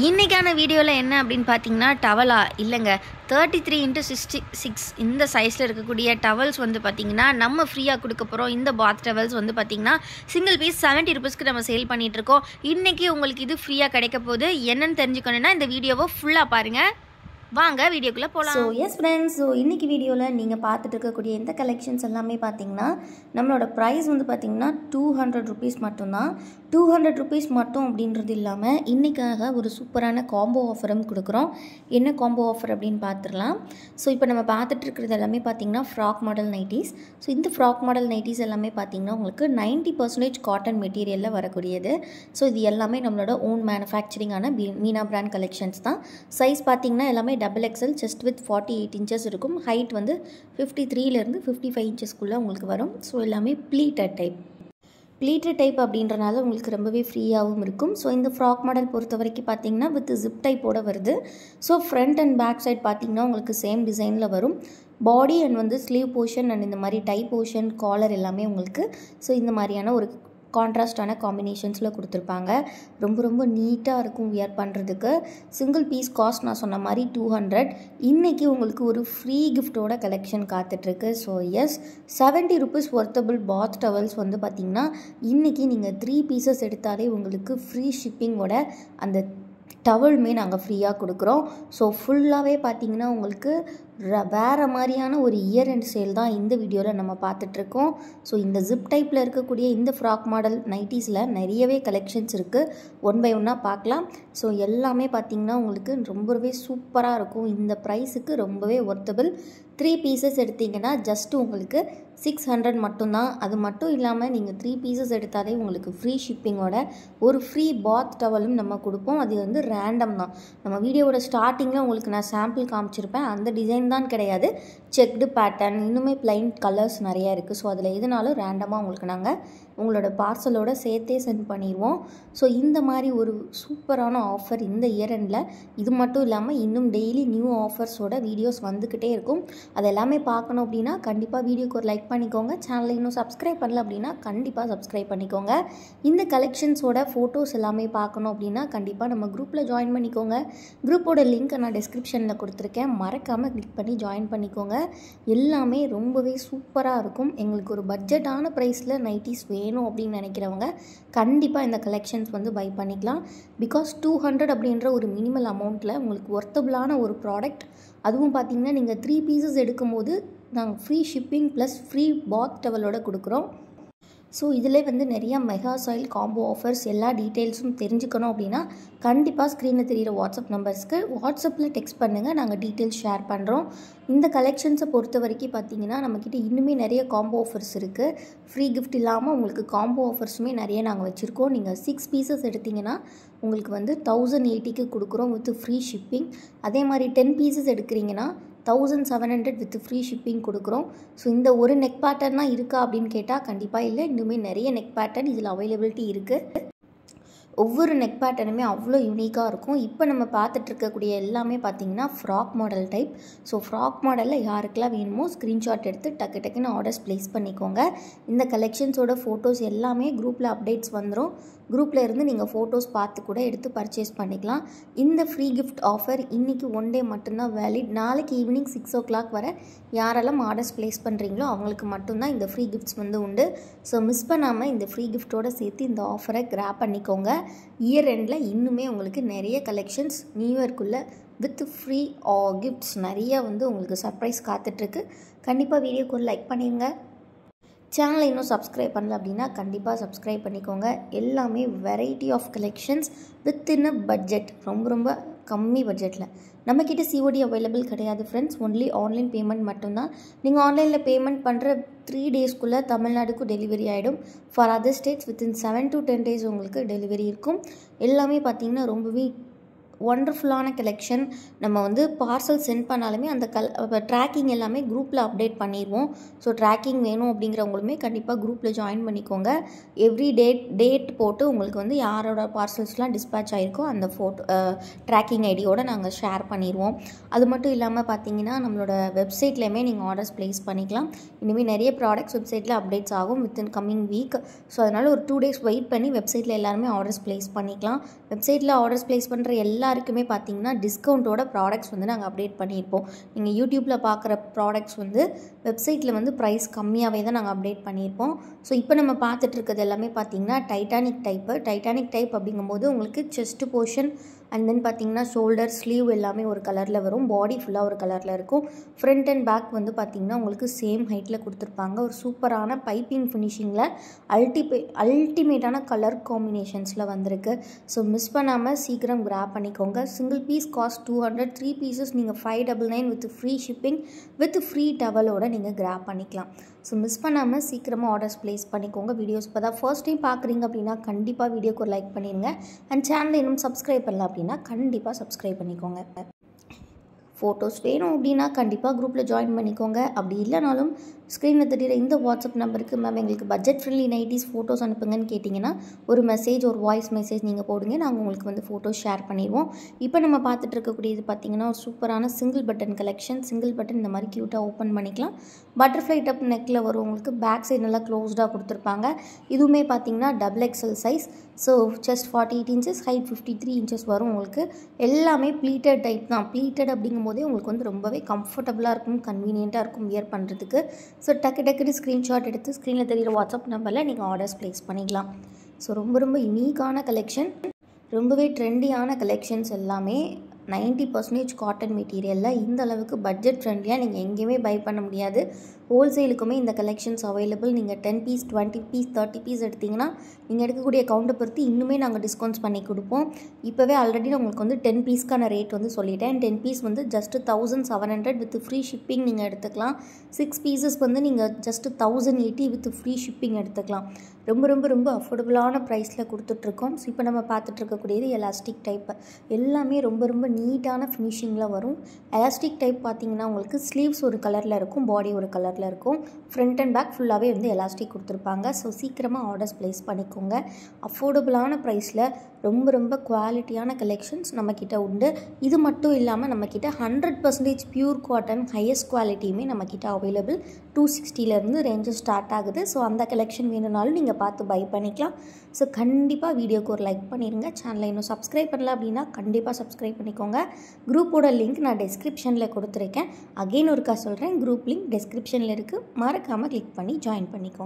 இன்றைக்கான வீடியோவில் என்ன அப்படின்னு பார்த்தீங்கன்னா டவலா இல்லைங்க 33x66 இந்த சைஸில் இருக்கக்கூடிய டவல்ஸ் வந்து பார்த்திங்கன்னா நம்ம ஃப்ரீயாக கொடுக்க போகிறோம். இந்த பாத் டவல்ஸ் வந்து பார்த்திங்கன்னா சிங்கிள் பீஸ் 70 ரூபீஸ்க்கு நம்ம சேல் பண்ணிகிட்ருக்கோம். இன்றைக்கி உங்களுக்கு இது ஃப்ரீயாக கிடைக்க போகுது. என்னென்னு தெரிஞ்சுக்கணுன்னா இந்த வீடியோவை ஃபுல்லாக பாருங்கள். வாங்க வீடியோக்குள்ளே போகலாம். எஸ் ஃப்ரெண்ட்ஸ், இன்றைக்கி வீடியோவில் நீங்கள் பார்த்துட்டு இருக்கக்கூடிய இந்த கலெக்ஷன்ஸ் எல்லாமே பார்த்தீங்கன்னா நம்மளோட ப்ரைஸ் வந்து பார்த்திங்கன்னா 200 ரூபீஸ் மட்டும்தான். 200 ரூபீஸ் மட்டும் அப்படின்றது இல்லாமல் இன்றைக்காக ஒரு சூப்பரான காம்போ ஆஃபரும் கொடுக்குறோம். என்ன காம்போ ஆஃபர் அப்படின்னு பார்த்துடலாம். இப்போ நம்ம பார்த்துட்டு இருக்கிறது எல்லாமே பார்த்திங்கன்னா ஃப்ராக் மாடல் நைட்டிஸ். இந்த ஃப்ராக் மாடல் நைட்டிஸ் எல்லாமே பார்த்திங்கன்னா உங்களுக்கு 90% காட்டன் மெட்டீரியலில் வரக்கூடியது. இது எல்லாமே நம்மளோட ஓன் மேனுஃபேக்சரிங்கான மீனா பிராண்ட் கலெக்ஷன்ஸ் தான். சைஸ் பார்த்திங்கன்னா எல்லாமே XXL செஸ்ட் வித் 48 இன்ச்சஸ் இருக்கும். ஹைட் வந்து 53லேருந்து 55 இன்ச்சஸ்க்குள்ளே உங்களுக்கு வரும். எல்லாமே ப்ளீட்டட் டைப் அப்படின்றனால உங்களுக்கு ரொம்பவே ஃப்ரீயாகவும் இருக்கும். இந்த ஃப்ராக் மாடல் பொறுத்த வரைக்கும் பார்த்தீங்கன்னா வித் ஜிப் டைப்போடு வருது. ஃப்ரண்ட் அண்ட் பேக் சைட் பார்த்தீங்கன்னா உங்களுக்கு சேம் டிசைனில் வரும். பாடி அண்ட் வந்து ஸ்லீவ் போர்ஷன் அண்ட் இந்த மாதிரி டை போர்ஷன் காலர் எல்லாமே உங்களுக்கு இந்த மாதிரியான ஒரு கான்ட்ராஸ்டான காம்பினேஷன்ஸில் கொடுத்துருப்பாங்க. ரொம்ப நீட்டாக இருக்கும் வியர் பண்ணுறதுக்கு. சிங்கிள் பீஸ் காஸ்ட் நான் சொன்ன மாதிரி 200. இன்றைக்கி உங்களுக்கு ஒரு ஃப்ரீ கிஃப்டோட கலெக்ஷன் காத்துட்ருக்கு. எஸ் 70 ரூபீஸ் ஒர்த்தபிள் பாத் டவல்ஸ் வந்து பார்த்திங்கன்னா இன்றைக்கி நீங்கள் 3 பீசஸ் எடுத்தாலே உங்களுக்கு ஃப்ரீ ஷிப்பிங்கோட அந்த டவலுமே நாங்கள் ஃப்ரீயாக கொடுக்குறோம். ஃபுல்லாகவே பார்த்திங்கன்னா உங்களுக்கு வேறு மாதிரியான ஒரு இயர் எண்ட் சேல் தான் இந்த வீடியோவில் நம்ம பார்த்துட்ருக்கோம். இந்த ஜிப் டைப்பில் இருக்கக்கூடிய இந்த ஃப்ராக் மாடல் நைட்டிஸில் நிறையவே கலெக்ஷன்ஸ் இருக்குது. ஒன் பை ஒன்னாக பார்க்கலாம். எல்லாமே பார்த்திங்கன்னா உங்களுக்கு ரொம்பவே சூப்பராக இருக்கும். இந்த ப்ரைஸுக்கு ரொம்பவே ஒர்த்தபிள். 3 பீசஸ் எடுத்திங்கன்னா ஜஸ்ட்டு உங்களுக்கு 600 மட்டும்தான். அது மட்டும் இல்லாமல் நீங்கள் 3 பீசஸ் எடுத்தாலே உங்களுக்கு ஃப்ரீ ஷிப்பிங்கோட ஒரு ஃப்ரீ பாத் டவலும் நம்ம கொடுப்போம். அது வந்து ரேண்டம் தான். நம்ம வீடியோவோட ஸ்டார்டிங்கில் உங்களுக்கு நான் சாம்பிள் காமிச்சிருப்பேன். அந்த டிசைன் தான் கிடையாது. செக்டு பேட்டர்ன், இன்னுமே பிளைன் கலர்ஸ் நிறையா இருக்குது. அதில் எதுனாலும் ரேண்டமாக உங்களுக்கு நாங்கள் உங்களோட பார்சலோடு சேர்த்தே சென்ட் பண்ணிடுவோம். இந்த மாதிரி ஒரு சூப்பரான ஆஃபர் இந்த இயர் எண்டில். இது மட்டும் இல்லாமல் இன்னும் டெய்லி நியூ ஆஃபர்ஸோட வீடியோஸ் வந்துக்கிட்டே இருக்கும். அது எல்லாமே பார்க்கணும் அப்படின்னா கண்டிப்பாக வீடியோக்கு ஒரு லைக் பண்ணிக்கோங்க. சேனலை இன்னும் சப்ஸ்கிரைப் பண்ணல அப்படின்னா கண்டிப்பாக சப்ஸ்கிரைப் பண்ணிக்கோங்க. இந்த கலெக்ஷன்ஸோட ஃபோட்டோஸ் எல்லாமே பார்க்கணும் அப்படின்னா கண்டிப்பாக நம்ம குரூப்பில் ஜாயின் பண்ணிக்கோங்க. குரூப்போட லிங்க்கை நான் டிஸ்கிரிப்ஷனில் கொடுத்துருக்கேன். மறக்காமல் கிளிக் பண்ணி ஜாயின் பண்ணிக்கோங்க. எல்லாமே ரொம்பவே சூப்பராக இருக்கும். எங்களுக்கு ஒரு பட்ஜெட்டான ப்ரைஸில் நைட்டிஸ் வேணும் அப்படின்னு நினைக்கிறவங்க கண்டிப்பாக இந்த கலெக்ஷன்ஸ் வந்து பை பண்ணிக்கலாம். பிகாஸ் 200 அப்படின்ற ஒரு மினிமல் அமௌண்ட்டில் உங்களுக்கு ஒர்த்தபிளான ஒரு ப்ராடக்ட். அதுவும் பார்த்திங்கன்னா நீங்கள் 3 பீசஸ் எடுக்கும்போது நாங்கள் ஃப்ரீ ஷிப்பிங் ப்ளஸ் ஃப்ரீ பாத் டவலோட கொடுக்குறோம். இதிலே வந்து நிறையா மெகா சாயில் காம்போ ஆஃபர்ஸ் எல்லா டீட்டெயில்ஸும் தெரிஞ்சுக்கணும் அப்படின்னா கண்டிப்பாக ஸ்க்ரீனில் தெரிகிற வாட்ஸ்அப் நம்பர்ஸ்க்கு வாட்ஸ்அப்பில் டெக்ஸ்ட் பண்ணுங்கள். நாங்கள் டீட்டெயில்ஸ் ஷேர் பண்ணுறோம். இந்த கலெக்ஷன்ஸை பொறுத்த வரைக்கும் பார்த்திங்கன்னா நம்மக்கிட்ட இன்னுமே நிறைய காம்போ ஆஃபர்ஸ் இருக்குது. ஃப்ரீ கிஃப்ட் இல்லாமல் உங்களுக்கு காம்போ ஆஃபர்ஸுமே நிறைய நாங்கள் வச்சுருக்கோம். நீங்கள் 6 பீசஸ் எடுத்திங்கன்னா உங்களுக்கு வந்து 1080க்கு கொடுக்குறோம் வித் ஃப்ரீ ஷிப்பிங். அதே மாதிரி 10 பீசஸ் எடுக்கிறீங்கன்னா 1700 வித் ஃப்ரீ ஷிப்பிங் கொடுக்குறோம். இந்த ஒரு நெக் பேட்டர்ன் தான் இருக்கா அப்படின்னு கேட்டால் கண்டிப்பாக இல்லை. இன்னுமே நிறைய நெக் பேட்டர்ன் இதில் அவைலபிலிட்டி இருக்குது. ஒவ்வொரு நெக் பேட்டர்னுமே அவ்வளோ யூனிக்காக இருக்கும். இப்போ நம்ம பார்த்துட்ருக்கக்கூடிய எல்லாமே பார்த்திங்கன்னா ஃப்ராக் மாடல் டைப். ஃப்ராக் மாடலில் யாருக்கெல்லாம் வேணுமோ ஸ்க்ரீன்ஷாட் எடுத்து டக்குன்னு ஆர்டர்ஸ் ப்ளேஸ் பண்ணிக்கோங்க. இந்த கலெக்ஷன்ஸோட ஃபோட்டோஸ் எல்லாமே குரூப்பில் அப்டேட்ஸ் வந்துடும். குரூப்பில் இருந்து நீங்கள் ஃபோட்டோஸ் பார்த்து கூட எடுத்து பர்ச்சேஸ் பண்ணிக்கலாம். இந்த ஃப்ரீ கிஃப்ட் ஆஃபர் இன்றைக்கி ஒன் டே மட்டும்தான் வேலிட். நாளைக்கு ஈவினிங் 6 o'clock வரை யாரெல்லாம் ஆர்டர்ஸ் ப்ளேஸ் பண்ணுறீங்களோ அவங்களுக்கு மட்டும்தான் இந்த ஃப்ரீ கிஃப்ட்ஸ் வந்து உண்டு. மிஸ் பண்ணாமல் இந்த ஃப்ரீ கிஃப்ட்டோடு சேர்த்து இந்த ஆஃபரை கிராப் பண்ணிக்கோங்க. இயர் எண்டில் இன்னுமே உங்களுக்கு நிறைய கலெக்ஷன்ஸ் நியூ இயர்க்குள்ளே வித் ஃப்ரீ கிஃப்ட்ஸ் நிறையா வந்து உங்களுக்கு சர்ப்ரைஸ் காத்துட்ருக்கு. கண்டிப்பாக வீடியோக்கு ஒரு லைக் பண்ணிடுங்க. சேனலை இன்னும் சப்ஸ்கிரைப் பண்ணல அப்படின்னா கண்டிப்பாக சப்ஸ்கிரைப் பண்ணிக்கோங்க. எல்லாமே variety of collections within a budget. ரொம்ப கம்மி பட்ஜெட்டில். நம்மக்கிட்ட COD அவைலபிள் கிடையாது ஃப்ரெண்ட்ஸ். ஒன்லி ஆன்லைன் பேமெண்ட் மட்டும்தான். நீங்கள் ஆன்லைனில் பேமெண்ட் பண்ணுற 3 டேஸ்க்குள்ளே தமிழ்நாடுக்கும் டெலிவரி ஆகிடும். For other states within 7 to 10 days உங்களுக்கு டெலிவரி இருக்கும். எல்லாமே பார்த்திங்கன்னா ரொம்பவே ஒண்டர்ஃபுல்லான கலெக்ஷன். நம்ம வந்து பார்சல் சென்ட் பண்ணாலுமே அந்த ட்ராக்கிங் எல்லாமே குரூப்பில் அப்டேட் பண்ணிடுவோம். ஸோ ட்ராக்கிங் வேணும் அப்படிங்கிறவங்களுமே கண்டிப்பாக குரூப்பில் ஜாயின் பண்ணிக்கோங்க. எவ்ரி டேட் போட்டு உங்களுக்கு வந்து யாரோட பார்சல்ஸ்லாம் டிஸ்பேட்ச் ஆகிருக்கோ அந்த ட்ராக்கிங் ஐடியோடு நாங்கள் ஷேர் பண்ணிடுவோம். அது மட்டும் இல்லாமல் பார்த்தீங்கன்னா நம்மளோட வெப்சைட்லேயுமே நீங்கள் ஆர்டர்ஸ் ப்ளேஸ் பண்ணிக்கலாம். இனிமேல் நிறைய ப்ராடக்ட்ஸ் வெப்சைட்டில் அப்டேட்ஸ் ஆகும் வித்தின் கம்மிங் வீக். ஸோ அதனால் ஒரு 2 days வெயிட் பண்ணி வெப்சைட்டில் எல்லாருமே ஆர்டர்ஸ் ப்ளேஸ் பண்ணிக்கலாம். வெப்சைட்டில் ஆர்டர்ஸ் ப்ளேஸ் பண்ணுற எல்லாருக்குமே பார்த்தீங்கன்னா டிஸ்கவுண்ட்டோட ப்ராடக்ட்ஸ் வந்து நாங்கள் அப்டேட் பண்ணியிருப்போம். நீங்கள் யூடியூப்பில் பார்க்குற ப்ராடக்ட்ஸ் வந்து வெப்சைட்டில் வந்து ப்ரைஸ் கம்மியாகவே தான் நாங்கள் அப்டேட் பண்ணியிருப்போம். ஸோ இப்போ நம்ம பார்த்துட்டு இருக்கிறது எல்லாமே பார்த்தீங்கன்னா டைட்டானிக் டைப் அப்படிங்கும்போது உங்களுக்கு செஸ்ட் போர்ஷன் அண்ட் தென் பார்த்தீங்கன்னா ஷோல்டர் ஸ்லீவ் எல்லாமே ஒரு கலரில் வரும். பாடி ஃபுல்லாக ஒரு கலரில் இருக்கும். ஃப்ரண்ட் அண்ட் பேக் வந்து பார்த்திங்கன்னா உங்களுக்கு சேம் ஹைட்டில் கொடுத்துருப்பாங்க. ஒரு சூப்பரான பைப்பிங் ஃபினிஷிங்கில் அல்டிமேட்டான கலர் காம்பினேஷன்ஸில் வந்திருக்கு. ஸோ மிஸ் பண்ணாமல் சீக்கிரம் கிராப் பண்ணிக்கோங்க. சிங்கிள் பீஸ் காஸ்ட் 200, 3 pieces நீங்கள் 599 with free shipping with free டவலோடு நீங்கள் கிராப் பண்ணிக்கலாம். ஸோ மிஸ் பண்ணாமல் சீக்கிரமாக ஆர்டர்ஸ் ப்ளேஸ் பண்ணிக்கோங்க. வீடியோஸ் இப்போ தான் ஃபர்ஸ்ட் டைம் பார்க்குறீங்க அப்படின்னா கண்டிப்பாக வீடியோக்கு ஒரு லைக் பண்ணிடுங்க. அண்ட் சேனலை இன்னும் சப்ஸ்கிரைப் பண்ணல அப்படின்னா கண்டிப்பாக சப்ஸ்கிரைப் பண்ணிக்கோங்க. ஃபோட்டோஸ் வேணும் அப்படின்னா கண்டிப்பாக குரூப்பில் ஜாயின் பண்ணிக்கோங்க. அப்படி இல்லைனாலும் ஸ்க்ரீனில் தெரியுற இந்த வாட்ஸ்அப் நம்பருக்கு மேம் எங்களுக்கு பட்ஜெட் ஃப்ரெண்ட்லி நைட்டிஸ் ஃபோட்டோஸ் அனுப்புங்கன்னு கேட்டிங்கன்னா ஒரு வாய்ஸ் மெசேஜ் நீங்கள் போடுங்க. நாங்கள் உங்களுக்கு வந்து ஃபோட்டோஸ் ஷேர் பண்ணிடுவோம். இப்போ நம்ம பார்த்துட்டு இருக்கக்கூடியது பார்த்திங்கன்னா ஒரு சூப்பரான single button collection. Single button இந்த மாதிரி க்யூட்டாக ஓப்பன் பண்ணிக்கலாம். பட்டர்ஃப்ளை டப் நெக்கில் வரும். உங்களுக்கு பேக் சைடு நல்லா க்ளோஸ்டாக கொடுத்துருப்பாங்க. இதுவுமே பார்த்திங்கன்னா XXL size. So chest 48 inches, height 53 inches வரும். உங்களுக்கு எல்லாமே ப்ளீட்டட் டைப் தான். ப்ளீட்டட் அப்படிங்கும்போதே உங்களுக்கு வந்து ரொம்பவே கம்ஃபர்டபுளாக இருக்கும், கன்வீனியண்ட்டாக இருக்கும் வியர் பண்ணுறதுக்கு. ஸோ டக்குன்னு ஸ்க்ரீன்ஷாட் எடுத்து ஸ்க்ரீனில் தெரிகிற வாட்ஸ்அப் நம்பரில் நீங்கள் ஆர்டர்ஸ் ப்ளேஸ் பண்ணிக்கலாம். ஸோ ரொம்ப யூனிக்கான கலெக்ஷன், ரொம்பவே ட்ரெண்டியான கலெக்ஷன்ஸ் எல்லாமே 90% காட்டன் மெட்டீரியலில் இந்த அளவுக்கு பட்ஜெட் ஃப்ரெண்ட்லியாக நீங்கள் எங்கேயுமே பை பண்ண முடியாது. ஹோல்சேலுக்குமே இந்த கலெக்ஷன்ஸ் அவைலபிள். நீங்கள் 10 piece, 20 piece, 30 piece எடுத்திங்கன்னா நீங்கள் எடுக்கக்கூடிய கவுண்டை பொறுத்து இன்னுமே நாங்கள் டிஸ்கவுண்ட்ஸ் பண்ணி கொடுப்போம். இப்போவே ஆல்ரெடி நான் உங்களுக்கு வந்து 10 pieceக்கான ரேட் வந்து சொல்லிட்டேன். 10 piece வந்து ஜஸ்ட்டு 1700 வித் ஃப்ரீ ஷிப்பிங் நீங்கள் எடுத்துக்கலாம். 6 pieces வந்து நீங்கள் ஜஸ்ட்டு 1080 வித் ஃப்ரீ ஷிப்பிங் எடுத்துக்கலாம். ரொம்ப அஃபோர்டபுளான ப்ரைஸில் கொடுத்துட்ருக்கோம். ஸோ இப்போ நம்ம பார்த்துட்ருக்கக்கூடியது எலாஸ்டிக் டைப். எல்லாமே ரொம்ப நீட்டான ஃபினிஷிங்கில் வரும். எலாஸ்டிக் டைப் பார்த்திங்கன்னா உங்களுக்கு ஸ்லீவ்ஸ் ஒரு கலரில் இருக்கும், பாடி ஒரு கலரில் இருக்கும். ஃப்ரண்ட் அண்ட் பேக் ஃபுல்லாகவே வந்து எலாஸ்டிக் கொடுத்துருப்பாங்க. ஸோ சீக்கிரமாக ஆர்டர்ஸ் ப்ளேஸ் பண்ணிக்கோங்க. அஃபோர்டபுளான ப்ரைஸில் ரொம்ப குவாலிட்டியான கலெக்ஷன்ஸ் நம்மக்கிட்ட உண்டு. இது மட்டும் இல்லாமல் நம்மக்கிட்ட 100% பியூர் காட்டன் ஹையஸ்ட் குவாலிட்டியுமே நம்மக்கிட்ட அவைலபிள். 260 ரேஞ்சஸ் ஸ்டார்ட் ஆகுது. ஸோ அந்த கலெக்ஷன் வேணும்னாலும் நீங்கள் பார்த்து பை பண்ணிக்கலாம். ஸோ கண்டிப்பாக வீடியோக்கு ஒரு லைக் பண்ணிடுங்க. சேனலை இன்னும் சப்ஸ்கிரைப் பண்ணல அப்படின்னா கண்டிப்பாக சப்ஸ்கிரைப் பண்ணிக்கோங்க. குரூப்போட லிங்க் நான் டிஸ்கிரிப்ஷனில் கொடுத்துருக்கேன். அகெயின் ஒருக்கா சொல்கிறேன், குரூப் லிங்க் டிஸ்கிரிப்ஷனில் இருக்குது. மறக்காமல் கிளிக் பண்ணி ஜாயின் பண்ணிக்கோங்க.